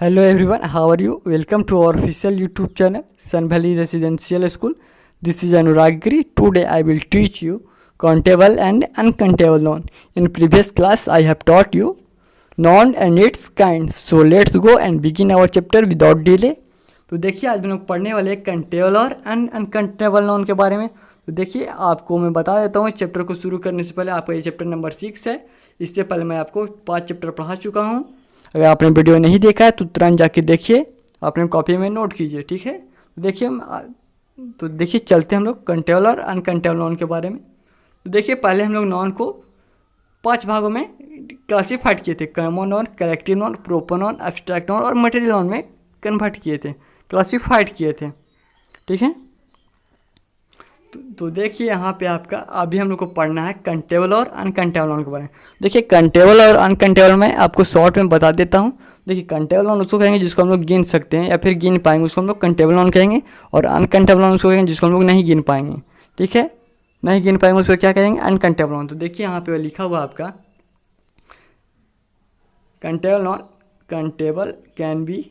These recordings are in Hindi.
Hello everyone, how are you? Welcome to our official YouTube channel Sun Valley Residential School. This is Anurag Giri. Today I will teach you countable and uncountable noun. In previous class I have taught you noun and its kinds. So let's go and begin our chapter without delay. तो देखिए आज हम लोग पढ़ने वाले हैं कंटेबल और अनकंटेबल नाउन के बारे में। तो देखिए आपको मैं बता देता हूँ चैप्टर को शुरू करने से पहले आपका ये चैप्टर नंबर 6 है। इससे पहले मैं आपको 5 चैप्टर पढ़ा चुका हूँ। अगर आपने वीडियो नहीं देखा है तो तुरंत जाके देखिए, अपने कॉपी में नोट कीजिए, ठीक है। तो देखिए चलते हम लोग कंटेबल और अनकंटेबल नाउन के बारे में। तो देखिए पहले हम लोग नाउन को 5 भागों में क्लासीफाइड किए थे। Common noun, collective noun, proper noun, abstract noun और मटेरियल नाउन में कन्वर्ट किए थे, क्लासीफाइड किए थे, ठीक है। तो देखिए यहाँ पे आपका अभी हम लोग को पढ़ना है कंटेबल और अनकंटेबल नाउन के बारे में। देखिए कंटेबल और अनकंटेबल में आपको शॉर्ट में बता देता हूँ। देखिए कंटेबल नाउन उसको कहेंगे जिसको हम लोग गिन सकते हैं या फिर गिन पाएंगे, उसको हम लोग कंटेबल नाउन कहेंगे। और अनकंटेबल नाउन उसको कहेंगे जिसको हम लोग नहीं गिन पाएंगे, ठीक है। नहीं गिन पाएंगे उसको क्या कहेंगे? Uncountable noun. तो देखिए यहाँ पे लिखा हुआ आपका countable noun, countable can be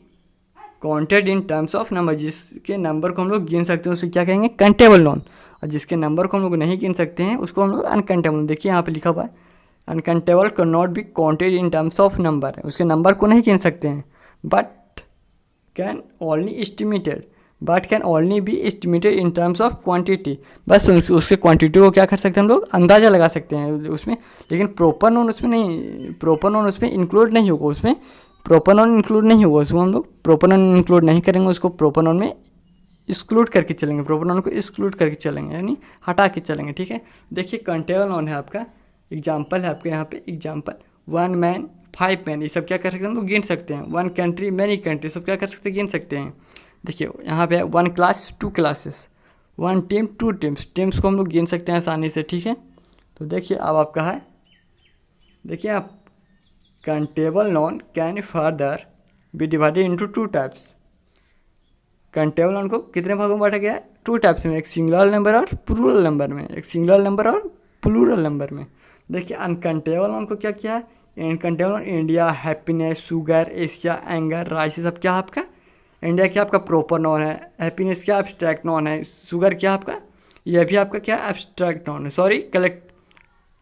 counted in terms of number. जिसके नंबर को हम लोग गिन सकते हैं उसको क्या कहेंगे? Countable noun. और जिसके नंबर को हम लोग नहीं गिन सकते हैं उसको हम लोग अनकंटेबल। देखिए यहाँ पे लिखा हुआ है uncountable can not be counted in terms of number. उसके नंबर को नहीं गिन सकते हैं, but can only B estimated in terms of quantity. बस उसके क्वांटिटी को क्या कर सकते हैं हम लोग? अंदाज़ा लगा सकते हैं उसमें। लेकिन प्रॉपर नाउन उसमें नहीं, प्रॉपर नाउन उसमें इंक्लूड नहीं होगा, उसमें प्रॉपर नाउन इंक्लूड नहीं होगा। उसको हम लोग प्रॉपर नाउन इंक्लूड नहीं करेंगे, उसको प्रॉपर नाउन में एक्सक्लूड करके चलेंगे, प्रॉपर नाउन को एक्सक्लूड करके चलेंगे, यानी हटा के चलेंगे, ठीक है। देखिए कंटेबल नाउन है आपका, एग्जाम्पल है आपके यहाँ पे, एग्जाम्पल 1 मैन 5 मैन, ये सब क्या कर सकते हैं हम लोग? गिन सकते हैं। 1 कंट्री मैनी कंट्री, सब क्या कर सकते हैं? गिन सकते हैं। देखिए यहाँ पे 1 class 2 classes, 1 team 2 teams, teams को हम लोग गिन सकते हैं आसानी से, ठीक है। तो देखिए अब आपका है, देखिए आप countable noun can further be divided into 2 types. Countable noun को कितने भागों में बांटा गया है? 2 टाइप्स में, एक सिंगुलर नंबर और प्लूरल नंबर में, एक सिंगुलर नंबर और प्लूरल नंबर में। देखिए अनकंटेबल नाउन को क्या किया है? Uncountable noun India, happiness, sugar, Asia, anger, rice, सब क्या आपका? इंडिया क्या आपका प्रॉपर नाउन है, हैप्पीनेस क्या एब्स्ट्रैक्ट नाउन है, शुगर क्या आपका, यह भी आपका क्या एब्स्ट्रैक्ट नाउन है, सॉरी कलेक्ट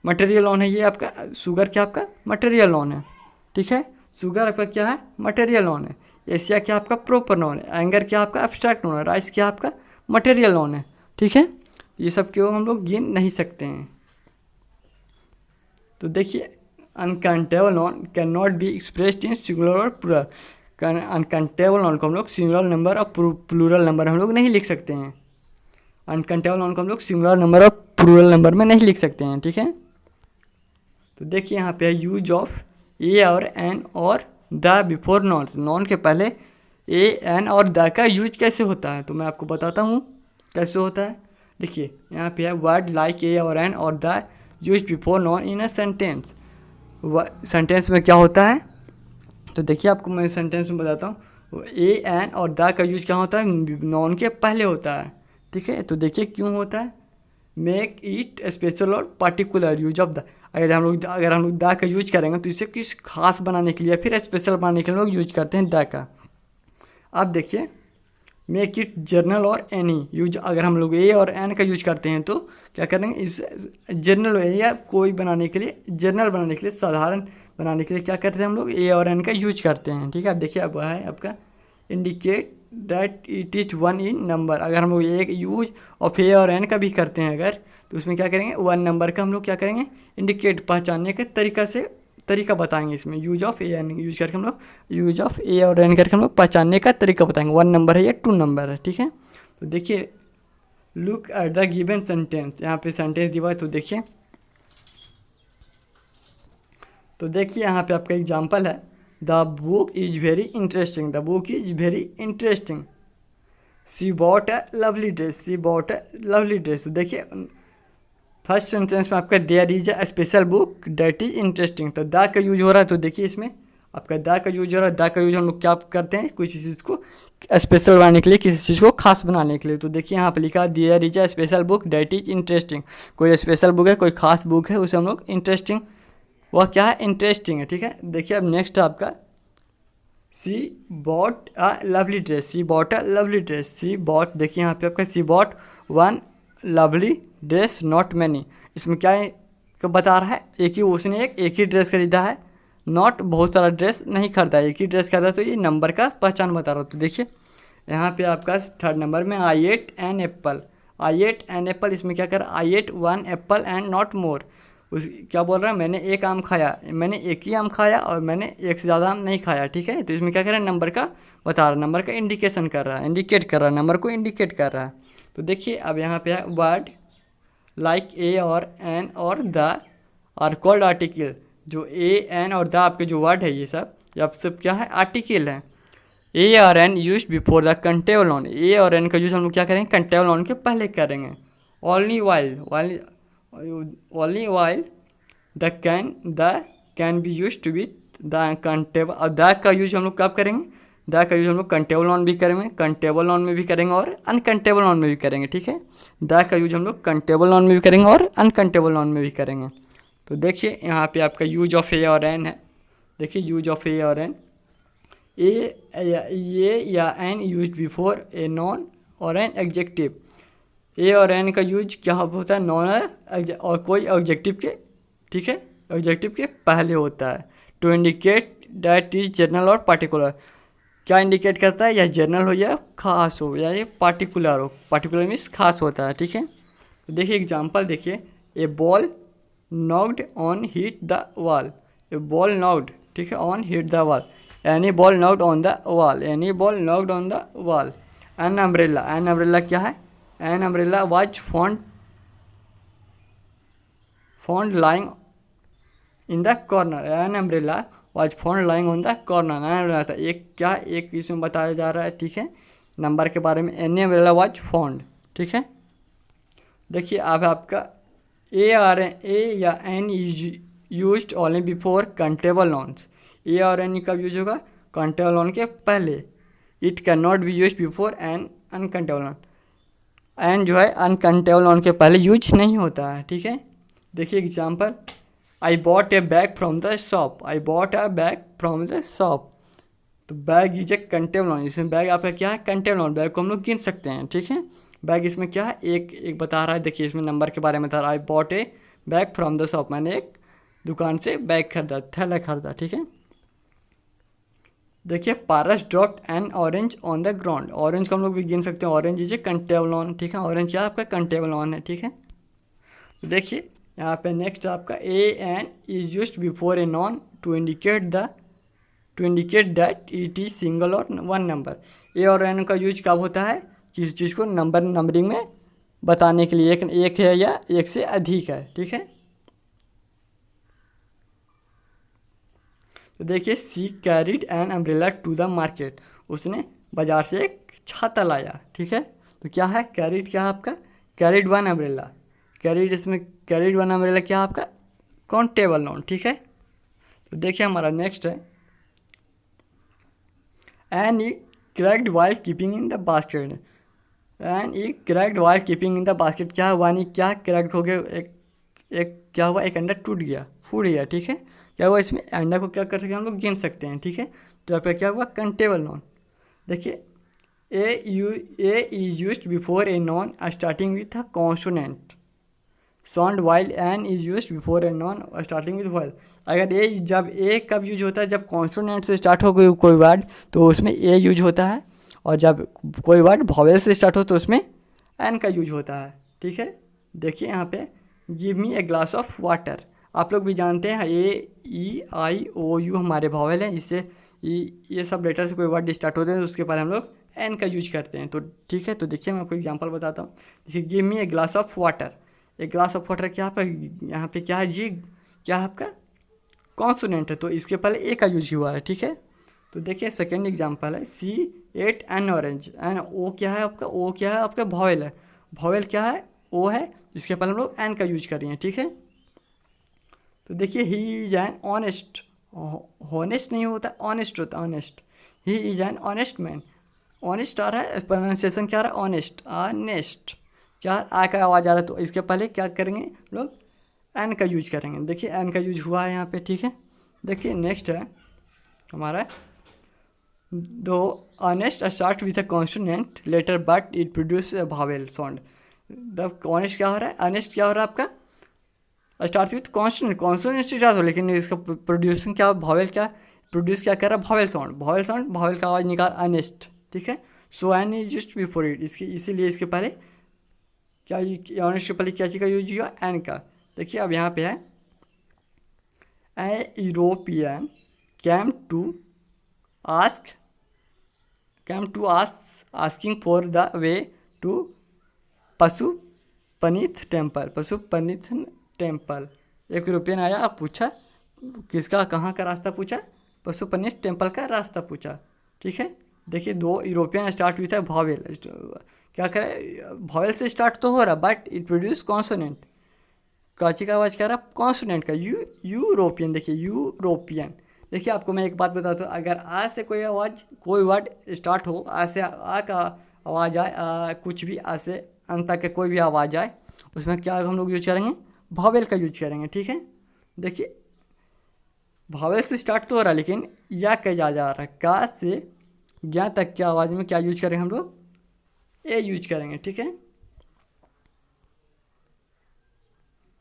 मटेरियल नाउन है, ये आपका शुगर क्या आपका मटेरियल नाउन है, ठीक है। शुगर आपका क्या है? मटेरियल नाउन है। एशिया क्या आपका प्रॉपर नाउन है। एंगर क्या आपका एब्स्ट्रैक्ट नाउन है। राइस क्या आपका मटेरियल नाउन है, ठीक है। ये सब क्यों हम लोग गिन नहीं सकते हैं। तो देखिए uncountable noun can not be expressed in singular और प्लूरल। अनकाउंटेबल नाउन को हम लोग सिंगुलर नंबर और प्लूरल नंबर हम लोग नहीं लिख सकते हैं। अनकाउंटेबल नाउन को हम लोग सिंगुलर नंबर और प्लूरल नंबर में नहीं लिख सकते हैं, ठीक है। तो देखिए यहाँ पे है यूज ऑफ ए और एन और द बिफोर नॉन। नॉन के पहले ए एन और द का यूज कैसे होता है, तो मैं आपको बताता हूँ कैसे होता है। देखिए यहाँ पे है वर्ड लाइक ए और एन और the use before non in a sentence. Sentence में क्या होता है? तो देखिए आपको मैं सेंटेंस में बताता हूँ। ए एन और द का यूज क्या होता है? नॉन के पहले होता है, ठीक है। तो देखिए क्यों होता है? मेक इट स्पेशल और पर्टिकुलर यूज ऑफ द। अगर हम लोग द का यूज करेंगे तो इसे किस खास बनाने के लिए, फिर स्पेशल बनाने के लिए लोग यूज करते हैं द का। अब देखिए मेक इट जर्नल और एनी यूज, अगर हम लोग ए और एन का यूज करते हैं तो क्या करेंगे? इस जर्नल या कोई बनाने के लिए, जर्नल बनाने के लिए, साधारण बनाने के लिए क्या करते हैं हम लोग? ए और एन का यूज करते हैं, ठीक है। अब देखिए अब है आपका indicate that it is 1 in number. अगर हम लोग एक यूज ऑफ ए और एन का भी करते हैं अगर, तो उसमें क्या करेंगे? 1 नंबर का हम लोग क्या करेंगे? इंडिकेट, पहचानने के तरीका बताएंगे। इसमें use of a an use करके हम लोग, यूज ऑफ ए और एन करके हम लोग पहचानने का तरीका बताएंगे। 1 नंबर है या 2 नंबर है, ठीक है। तो देखिए look at the given sentence, यहाँ पे सेंटेंस दिया है, तो देखिए यहाँ पे आपका एग्जाम्पल है the book is very interesting. The book is very interesting. She bought a lovely dress, she bought a lovely dress. तो देखिए फर्स्ट सेंटेंस में आपका there is a special book that is interesting, तो द का यूज हो रहा है। तो देखिए इसमें आपका द का यूज हो रहा है। द का यूज हम लोग क्या करते हैं? किसी चीज़ को स्पेशल बनाने के लिए, किसी चीज़ को खास बनाने के लिए। तो देखिए यहाँ पे लिखा there is a special book that is interesting. कोई स्पेशल बुक है, कोई खास बुक है, उसे हम लोग इंटरेस्टिंग, वह क्या है? इंटरेस्टिंग है, ठीक है। देखिए अब नेक्स्ट आपका she bought a lovely dress, she bought a lovely dress, she bought, देखिए यहाँ पे आपका she bought one lovely dress not many, इसमें क्या है बता रहा है, एक ही उसने एक ही ड्रेस खरीदा है, नॉट बहुत सारा ड्रेस नहीं खरीदा, एक ही ड्रेस खरीदा, तो ये नंबर का पहचान बता रहा हूँ। तो देखिए यहाँ पे आपका थर्ड नंबर में I ate an apple, I ate an apple, इसमें क्या कर I ate one apple and not more, उस क्या बोल रहा है, मैंने एक आम खाया, मैंने एक ही आम खाया और मैंने एक से ज़्यादा आम नहीं खाया, ठीक है। तो इसमें क्या कर रहा है, नंबर का बता रहा है, नंबर का इंडिकेशन कर रहा है, इंडिकेट कर रहा है, नंबर को इंडिकेट कर रहा है। तो देखिए अब यहाँ पे है वर्ड लाइक ए और एन और द आर कॉल्ड आर्टिकल, जो ए एन और द आपके जो वर्ड है ये सब क्या है, आर्टिकल है। ए और an use before the countable noun, a और एन का यूज हम लोग क्या करेंगे, कंटेबल ऑन के पहले करेंगे। Only while the can be use to be the countable, और द का यूज हम लोग कब करेंगे, द का यूज हम लोग कंटेबल ऑन भी करेंगे, कंटेबल ऑन में भी करेंगे और अनकंटेबल ऑन में भी करेंगे, ठीक है। द का यूज हम लोग कंटेबल ऑन में भी करेंगे और अनकंटेबल ऑन में भी करेंगे। तो देखिए यहाँ पे आपका यूज ऑफ ए और एन है, देखिए यूज ऑफ ए और एन, ए या an use before a noun और एन एग्जेक्टिव, ए और एन का यूज क्या होता है, नॉन और कोई ऑब्जेक्टिव के, ठीक है, ऑब्जेक्टिव के पहले होता है। To indicate that is general और पार्टिकुलर, क्या इंडिकेट करता है, या जनरल हो या खास हो या ये पार्टिकुलर हो, पार्टिकुलर मीन्स खास होता है, ठीक है। तो देखिए एग्जांपल देखिए, a ball knocked on hit the wall, a ball knocked, ठीक है, on hit the wall, any ball knocked on the wall, any ball knocked on the wall. An umbrella, an umbrella क्या है, an umbrella was found lying in the corner, an umbrella was found lying on the corner, an umbrella था एक, क्या एक इसमें बताया जा रहा है, ठीक है, नंबर के बारे में, एन अम्ब्रेला वाज फाउंड, ठीक है। देखिए अब आपका ए या an used only before countable nouns, a और एन कब यूज होगा, कंटेबल नॉन के पहले। It can not be use before an uncountable noun, an जो है अनकंटेबल नॉन के पहले यूज नहीं होता है, ठीक है। देखिए example, I bought a bag from the shop, I bought a bag from the shop, तो bag is a countable noun, इसमें बैग आपका क्या है, कंटेबल नॉन, बैग को हम लोग गिन सकते हैं, ठीक है। बैग इसमें क्या है, एक बता रहा है, देखिए इसमें नंबर के बारे में बता रहा है, आई bought a bag from the shop, मैंने एक दुकान से बैग खरीदा, थैला खरीदा, ठीक है। देखिए Paras dropped an orange on the ground, orange को हम लोग भी गिन सकते हैं, orange is a countable noun, ठीक है, ऑरेंज क्या आपका कंटेबल नॉन है, ठीक है। तो देखिए यहाँ पे नेक्स्ट आपका a an is used before a noun to indicate that it is single और वन नंबर, ए और एन का यूज कब होता है, किसी चीज़ को नंबरिंग में बताने के लिए, एक है या एक से अधिक है, ठीक है। तो देखिए she carried an umbrella to the market, उसने बाजार से एक छाता लाया, ठीक है। तो क्या है कैरिड, क्या है आपका कैरिड वन अम्ब्रेला, कैरिड, इसमें कैरिड वन अम्ब्रेला क्या है आपका काउंटेबल नॉन, ठीक है। तो देखिए हमारा नेक्स्ट है, an egg cracked while keeping in the basket, an egg cracked while keeping in the basket, क्या है वन ई क्या क्रैक्ड हो गया, एक क्या हुआ, एक अंडा टूट गया, फूट गया, ठीक है। क्या हुआ, इसमें अंडा को क्या कर सकते हैं हम लोग गिन सकते हैं, ठीक है। तो यहाँ पे क्या हुआ कंटेबल नॉन, देखिए a is used before a noun starting with a consonant sound while an is used before a noun starting with vowel, अगर ए जब ए कब यूज होता है, जब कॉन्सोनेंट से स्टार्ट हो कोई वर्ड तो उसमें ए यूज होता है, और जब कोई वर्ड वॉवेल से स्टार्ट हो तो उसमें एन का यूज होता है, ठीक है। देखिए यहाँ पे give me a glass of water, आप लोग भी जानते हैं ए ई आई ओ यू हमारे वॉवेल हैं, इससे ये सब लेटर से कोई वर्ड स्टार्ट होते हैं तो उसके पहले हम लोग एन का यूज करते हैं, तो ठीक है। तो देखिए मैं आपको एग्जांपल बताता हूँ, देखिए give me a glass of water, एक ग्लास ऑफ वाटर क्या है, यहाँ पे क्या है जी, क्या है आपका कॉन्सोनेंट है, तो इसके पहले ए का यूज हुआ है, ठीक है। तो देखिए सेकेंड एग्जांपल है, she ate an orange, an O क्या है आपका, ओ क्या है आपका वॉवेल है, वॉवेल क्या है ओ है, इसके पहले हम लोग एन का यूज कर रहे हैं, ठीक है। तो देखिए he is an honest, honest नहीं होता, ऑनेस्ट होता, honest, he is an honest man, honest आ रहा है, प्रोनाउंसिएशन क्या आ रहा है ऑनेस्ट, ऑनेस्ट क्या आ का आवाज़ आ रहा है, तो इसके पहले क्या करेंगे लोग एन का यूज करेंगे, देखिए एन का यूज हुआ है यहाँ पे, ठीक है। देखिए नेक्स्ट है हमारा दो honest start with a consonant letter but it produce a vowel sound. The honest क्या हो रहा है, ऑनेस्ट क्या हो रहा है आपका, स्टार्ट विथ कॉन्सोनेंट, कॉन्सोनेंट से स्टार्ट हो, लेकिन इसका प्रोड्यूसिंग क्या, वावेल क्या प्रोड्यूस क्या कर रहा है, vowel sound, vowel sound, vowel का आवाज़ निकाल ऑनेस्ट, ठीक है। So an is just before it, इसकी इसीलिए इसके पहले क्या, ऑनेस्ट के पहले क्या चीज़ का यूज हुआ, एन का। देखिए अब यहाँ पे है a European came to ask, came to asking for the way to Pashupatinath temple, Pashupatinath temple. एक यूरोपियन आया, अब पूछा किसका, कहाँ का रास्ता पूछा, पशुपनिथ टेम्पल का रास्ता पूछा, ठीक है। देखिए दो यूरोपियन स्टार्ट हुई था भावेल, क्या करे, भावेल से स्टार्ट तो हो रहा बट इट प्रोड्यूस कॉन्सोनेंट, काची का आवाज़ क्या रहा, कॉन्सोनेंट का, यूरोपियन। देखिए यूरोपियन, देखिए आपको मैं एक बात बताता हूँ, अगर आ से कोई आवाज़, कोई वर्ड स्टार्ट हो, आ से आ का आवाज़ आए, कुछ भी आ से अंत तक के कोई भी आवाज़ आए, उसमें क्या हम लोग यूज करेंगे, भावेल का यूज करेंगे, ठीक है। देखिए भावेल से स्टार्ट तो हो रहा है, लेकिन या कहा जा रहा है, का से ज्ञा तक की आवाज़ में क्या यूज करेंगे हम लोग, ए यूज करेंगे, ठीक है।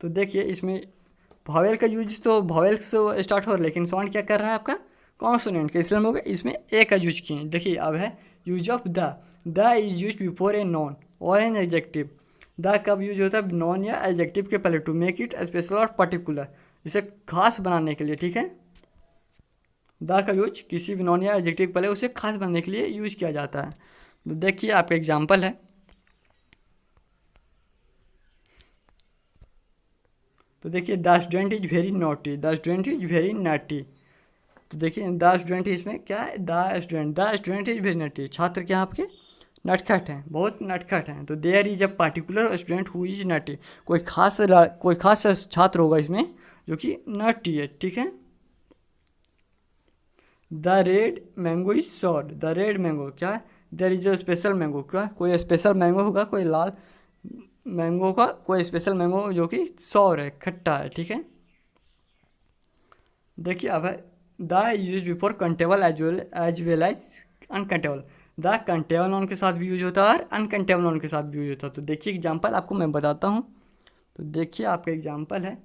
तो देखिए इसमें भावेल का यूज तो भावेल से स्टार्ट हो रहा है, लेकिन साउंड क्या कर रहा है आपका, कॉन्सोनेंट का, इसलिए हम लोग इसमें ए का यूज किए। देखिए अब है use of the is use before a noun और एन एडजेक्टिव। द कब यूज होता है, नॉन या एडजेक्टिव के पहले, टू मेक इट स्पेशल और पर्टिकुलर, इसे खास बनाने के लिए, ठीक है। द का यूज किसी भी नॉन या एडजेक्टिव के पहले उसे खास बनाने के लिए यूज किया जाता है। तो देखिए आपका एग्जाम्पल है, तो देखिए the student is very naughty, the student is very naughty. तो देखिए द स्टूडेंट इसमें क्या है, the student is very naughty, छात्र क्या आपके नटखट हैं, बहुत नटखट हैं। तो there is a particular student who is naughty, कोई खास छात्र होगा इसमें जो कि नॉटी है, ठीक है। The red mango is sour, the red mango क्या है, there is a special mango, क्या कोई स्पेशल मैंगो होगा, कोई लाल मैंगो का कोई स्पेशल मैंगो जो कि सॉर है, खट्टा है, ठीक है। देखिए अब है the use before countable as well as uncountable. The countable noun के साथ भी यूज होता है और अनकंटेबल नॉन के साथ भी यूज होता है। तो देखिए एग्जांपल आपको मैं बताता हूँ। तो देखिए आपका एग्जांपल है,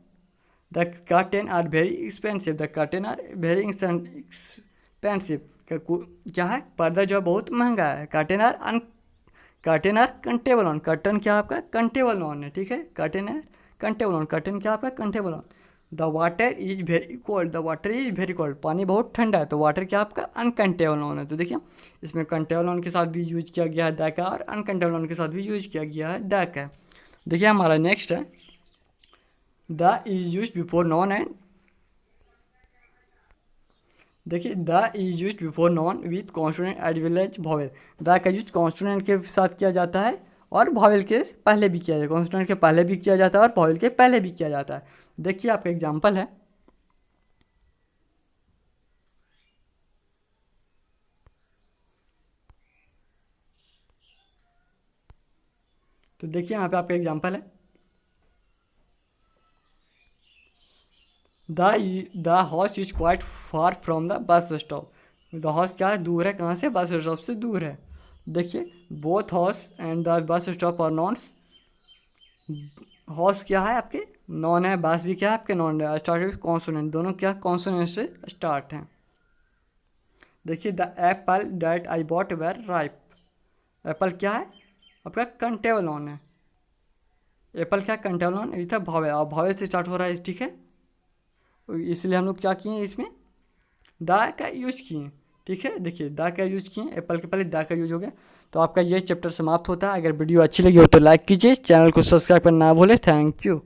the curtain are very expensive, the curtain are very expensive, क्या है, पर्दा जो है बहुत महंगा है। Curtain are countable noun, curtain क्या आपका कंटेबल ऑन है, ठीक है। कर्टेन है कंटेबल ऑन, कर्टेन क्या आपका countable on. The water is very cold, the water is very cold, पानी बहुत ठंडा है, तो वाटर क्या आपका अनकंटेबल ऑन है। तो देखिए इसमें कंटेबल ऑन के साथ भी यूज किया गया है द का, और अनकंटेबल ऑन के साथ भी यूज किया गया है द का। देखिए हमारा नेक्स्ट है, the is use before noun and, देखिए the is use before noun with consonant as well as vowel. The का यूज कॉन्सोनेंट के साथ किया जाता है और भावेल के पहले भी किया जाता है, कॉन्सोनेंट के पहले भी किया जाता है और भावेल के पहले भी किया जाता है। देखिए आपका एग्जाम्पल है, तो देखिए यहाँ पे आपका एग्जाम्पल है, the house is quite far from the bus stop. The house क्या है, दूर है, कहाँ से, बस स्टॉप से दूर है। देखिए both house and the bus stop are nouns, house क्या है आपके नॉन है, बस भी क्या है आपके नॉन है, स्टार्ट विथ कॉन्सोनेंट, दोनों क्या कॉन्सोनेंट से स्टार्ट हैं। देखिए the apple that I bought were ripe, apple क्या है आपका कंटेबल नॉन है, एप्पल क्या कंटेबल नॉन विथ भावेल, और भावेल से स्टार्ट हो रहा है, ठीक है। इसलिए हम लोग क्या किए इसमें द का यूज किए, ठीक है। देखिए द का यूज किए, एप्पल के पहले द का यूज हो गया। तो आपका ये चैप्टर समाप्त होता है। अगर वीडियो अच्छी लगी हो तो लाइक कीजिए, चैनल को सब्सक्राइब करना ना भूलें। Thank you.